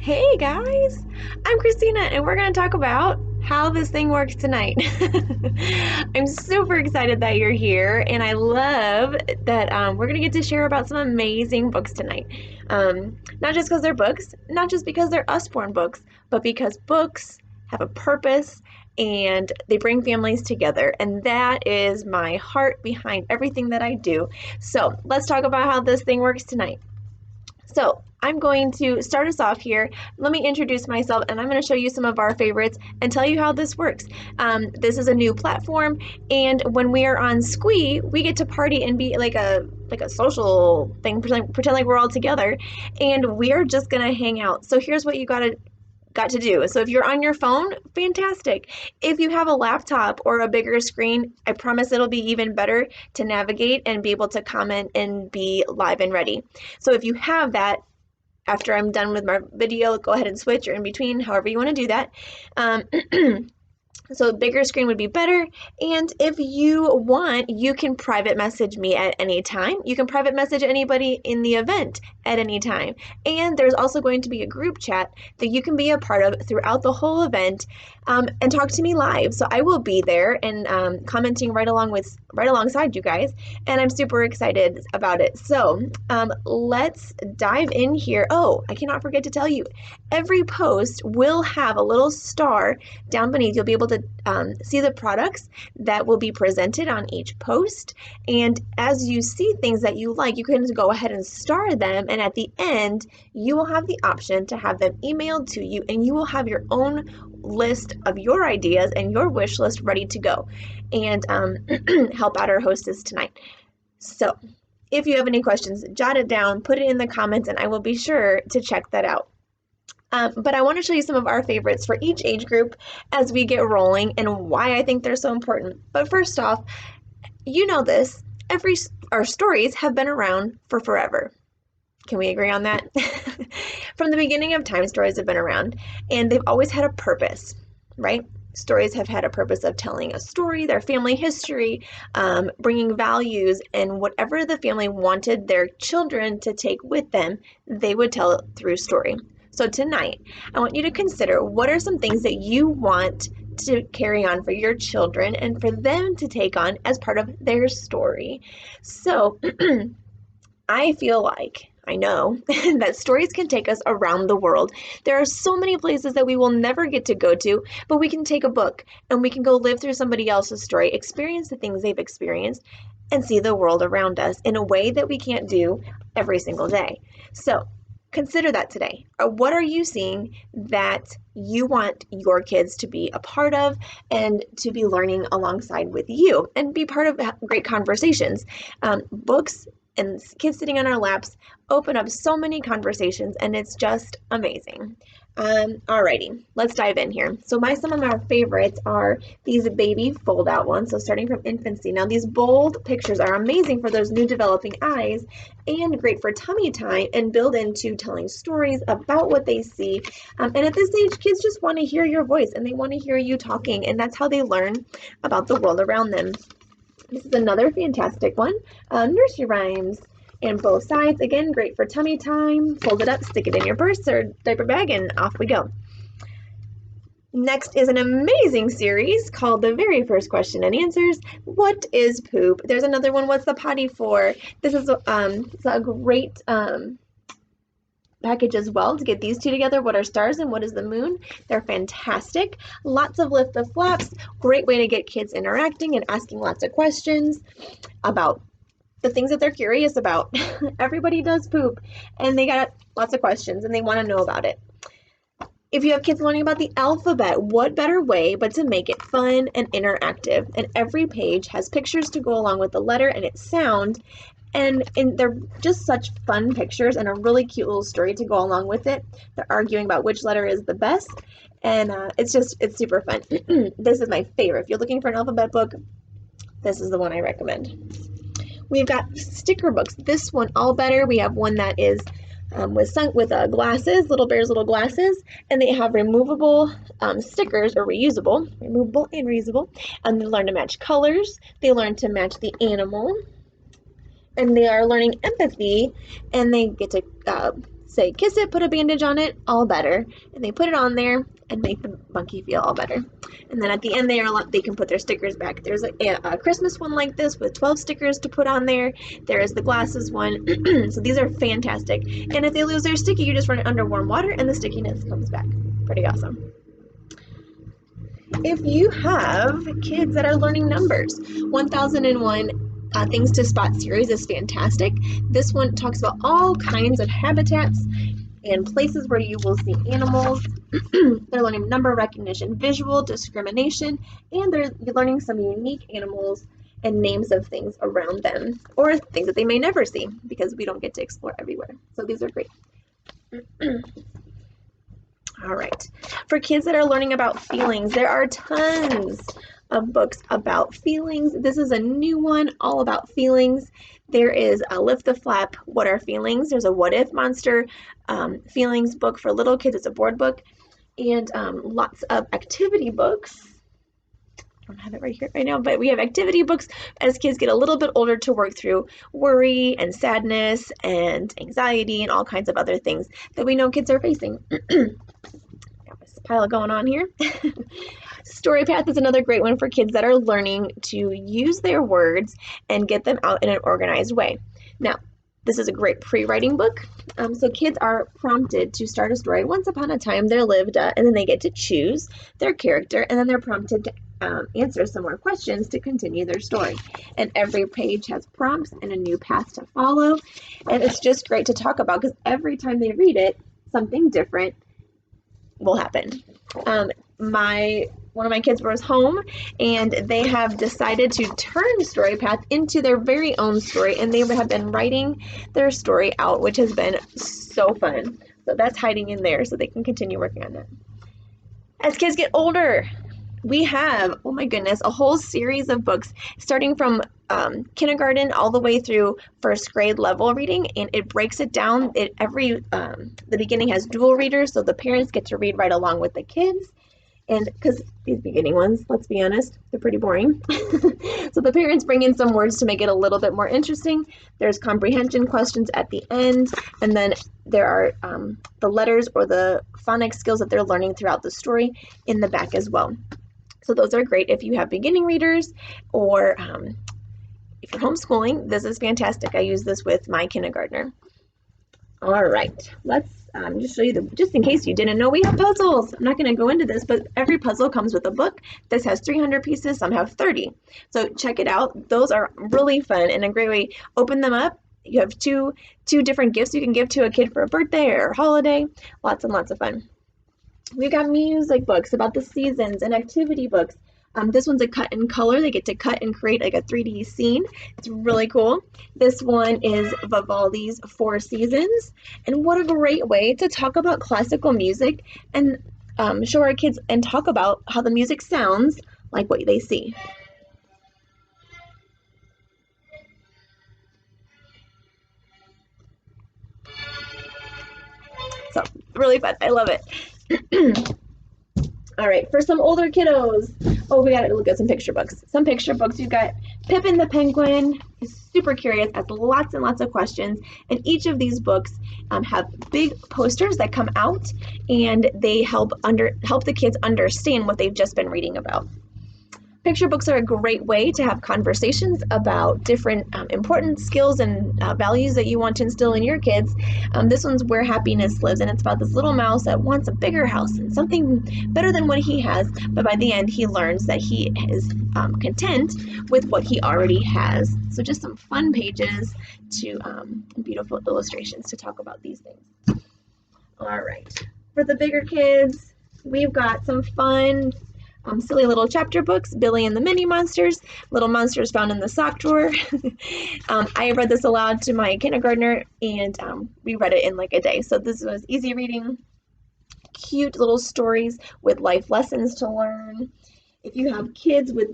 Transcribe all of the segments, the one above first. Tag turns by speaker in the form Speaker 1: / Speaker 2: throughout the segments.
Speaker 1: Hey guys, I'm Christina, and we're going to talk about how this thing works tonight. I'm super excited that you're here, and I love that we're going to get to share about some amazing books tonight. Not just because they're books, not just because they're Usborne books, but because books have a purpose and they bring families together, and that is my heart behind everything that I do. So let's talk about how this thing works tonight. So I'm going to start us off here. Let me introduce myself, and I'm going to show you some of our favorites and tell you how this works. This is a new platform, and when we are on Sqweee, we get to party and be like a social thing, pretend like we're all together, and we are just going to hang out. So here's what you got to do. So if you're on your phone, fantastic. If you have a laptop or a bigger screen, I promise it'll be even better to navigate and be able to comment and be live and ready. So if you have that, after I'm done with my video, go ahead and switch or in between, however you want to do that. Um, So a bigger screen would be better. And if you want, you can private message me at any time. You can private message anybody in the event at any time. And there's also going to be a group chat that you can be a part of throughout the whole event, and talk to me live. So I will be there and commenting right alongside you guys. And I'm super excited about it. So let's dive in here. Oh, I cannot forget to tell you, every post will have a little star down beneath. You'll be able to see the products that will be presented on each post. And as you see things that you like, you can go ahead and star them. And at the end, you will have the option to have them emailed to you, and you will have your own list of your ideas and your wish list ready to go and help out our hostess tonight. So if you have any questions, jot it down, put it in the comments, and I will be sure to check that out. But I want to show you some of our favorites for each age group as we get rolling and why I think they're so important. But first off, you know this, our stories have been around for forever. Can we agree on that? From the beginning of time, stories have been around, and they've always had a purpose, right? Stories have had a purpose of telling a story, their family history, bringing values, and whatever the family wanted their children to take with them, they would tell it through story. So tonight, I want you to consider what are some things that you want to carry on for your children and for them to take on as part of their story. So I feel like I know that stories can take us around the world. There are so many places that we will never get to go to, but we can take a book and we can go live through somebody else's story, experience the things they've experienced, and see the world around us in a way that we can't do every single day. So consider that today. What are you seeing that you want your kids to be a part of and to be learning alongside with you and be part of great conversations? Books and kids sitting on our laps open up so many conversations, and it's just amazing. Alrighty, let's dive in here. So some of my favorites are these baby fold out ones. So starting from infancy. Now these bold pictures are amazing for those new developing eyes and great for tummy time and build into telling stories about what they see. And at this age, kids just want to hear your voice and they want to hear you talking, and that's how they learn about the world around them. This is another fantastic one, nursery rhymes. And both sides, again, great for tummy time. Fold it up, stick it in your purse or diaper bag, and off we go. Next is an amazing series called The Very First Question and Answers. What is poop? There's another one, what's the potty for? This is a great package as well to get these two together. What are stars and what is the moon? They're fantastic. Lots of lift the flaps. Great way to get kids interacting and asking lots of questions about the things that they're curious about. Everybody does poop and they got lots of questions and they want to know about it. If you have kids learning about the alphabet, what better way but to make it fun and interactive? And every page has pictures to go along with the letter and its sound. And they're just such fun pictures and a really cute little story to go along with it. They're arguing about which letter is the best. And it's super fun. This is my favorite. If you're looking for an alphabet book, this is the one I recommend. We've got sticker books. This one, all better. We have one that is with glasses, Little Bear's little glasses, and they have removable stickers, or removable and reusable. And they learn to match colors. They learn to match the animal. And they are learning empathy, and they get to say, kiss it, put a bandage on it, all better. And they put it on there and make the monkey feel all better. And then at the end, they can put their stickers back. There's a Christmas one like this with 12 stickers to put on there. There is the glasses one. So these are fantastic. And if they lose their sticky, you just run it under warm water and the stickiness comes back. Pretty awesome. If you have kids that are learning numbers, 1001 Things to Spot series is fantastic. This one talks about all kinds of habitats and places where you will see animals. They're learning number recognition, visual discrimination, and they're learning some unique animals and names of things around them, or things that they may never see because we don't get to explore everywhere. So these are great. All right. For kids that are learning about feelings, there are tons of books about feelings. This is a new one all about feelings. There is a Lift the Flap, What Are Feelings? There's a What If Monster feelings book for little kids. It's a board book. And lots of activity books. I don't have it right here right now, but we have activity books as kids get a little bit older to work through worry and sadness and anxiety and all kinds of other things that we know kids are facing. Got this pile going on here. Story Path is another great one for kids that are learning to use their words and get them out in an organized way. Now, this is a great pre-writing book. So kids are prompted to start a story. Once upon a time, there lived and then they get to choose their character, and then they're prompted to answer some more questions to continue their story. And every page has prompts and a new path to follow. And it's just great to talk about because every time they read it, something different will happen. One of my kids was home, and they have decided to turn Story Path into their very own story, and they have been writing their story out, which has been so fun. So that's hiding in there so they can continue working on it. As kids get older, we have, oh my goodness, a whole series of books starting from kindergarten all the way through first grade level reading, and it breaks it down. The beginning has dual readers, so the parents get to read right along with the kids. And because these beginning ones, let's be honest, they're pretty boring. So the parents bring in some words to make it a little bit more interesting. There's comprehension questions at the end. And then there are the letters or the phonics skills that they're learning throughout the story in the back as well. So those are great if you have beginning readers, or if you're homeschooling, this is fantastic. I use this with my kindergartner. All right, let's just show you just in case you didn't know, we have puzzles. I'm not going to go into this, but every puzzle comes with a book. This has 300 pieces, some have 30. So check it out. Those are really fun and a great way. Open them up. You have two different gifts you can give to a kid for a birthday or holiday. Lots and lots of fun. We've got music books about the seasons and activity books. This one's a cut and color. They get to cut and create like a 3D scene. It's really cool. This one is Vivaldi's Four Seasons. And what a great way to talk about classical music and show our kids and talk about how the music sounds like what they see. So really fun. I love it. All right, for some older kiddos, we got to look at some picture books. Some picture books, you've got Pippin the Penguin. He's super curious, has lots and lots of questions, and each of these books have big posters that come out, and they help the kids understand what they've just been reading about. Picture books are a great way to have conversations about different important skills and values that you want to instill in your kids. This one's Where Happiness Lives, and it's about this little mouse that wants a bigger house and something better than what he has, but by the end he learns that he is content with what he already has. So just some fun pages to beautiful illustrations to talk about these things. All right, for the bigger kids, we've got some fun silly little chapter books, Billy and the Mini Monsters, Little Monsters Found in the Sock Drawer. I read this aloud to my kindergartner, and we read it in like a day. So this was easy reading, cute little stories with life lessons to learn. If you have kids with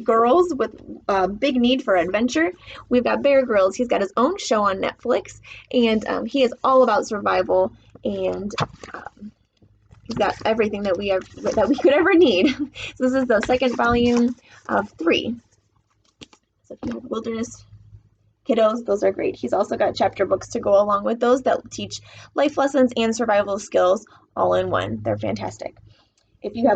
Speaker 1: girls with a big need for adventure, we've got Bear Grylls. He's got his own show on Netflix, and he is all about survival, and he's got everything that we could ever need. So this is the second volume of 3. So if you have wilderness kiddos, those are great. He's also got chapter books to go along with those that teach life lessons and survival skills all in one. They're fantastic. If you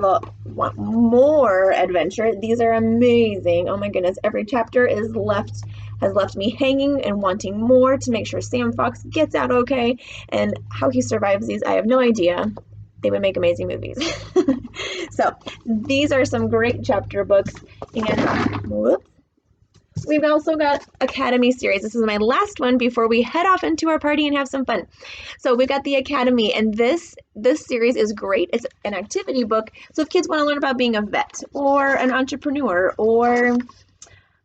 Speaker 1: want more adventure, these are amazing. Oh my goodness, every chapter has left me hanging and wanting more to make sure Sam Fox gets out okay. And how he survives these, I have no idea. They would make amazing movies. So these are some great chapter books. And whoops. We've also got Academy series. This is my last one before we head off into our party and have some fun. So we've got the Academy, and this series is great. It's an activity book. So if kids want to learn about being a vet or an entrepreneur or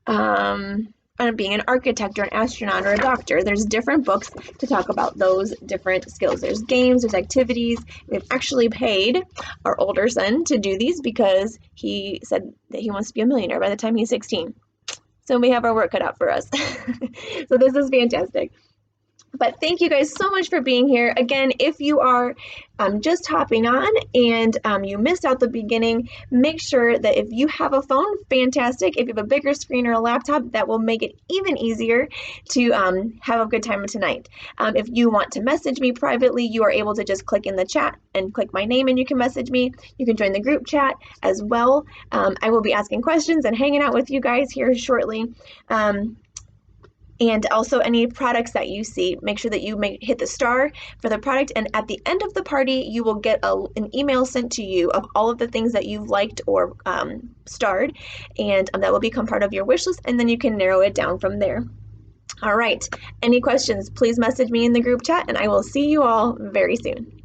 Speaker 1: being an architect or an astronaut or a doctor, there's different books to talk about those different skills. There's games, there's activities. We've actually paid our older son to do these because he said that he wants to be a millionaire by the time he's 16. So we have our work cut out for us. So this is fantastic. But thank you guys so much for being here. Again, if you are just hopping on and you missed out the beginning, make sure that if you have a phone, fantastic. If you have a bigger screen or a laptop, that will make it even easier to have a good time tonight. If you want to message me privately, you are able to just click in the chat and click my name and you can message me. You can join the group chat as well. I will be asking questions and hanging out with you guys here shortly. And also any products that you see, make sure that you hit the star for the product, and at the end of the party you will get an email sent to you of all of the things that you've liked or starred, and that will become part of your wish list, and then you can narrow it down from there. All right, any questions, please message me in the group chat, and I will see you all very soon.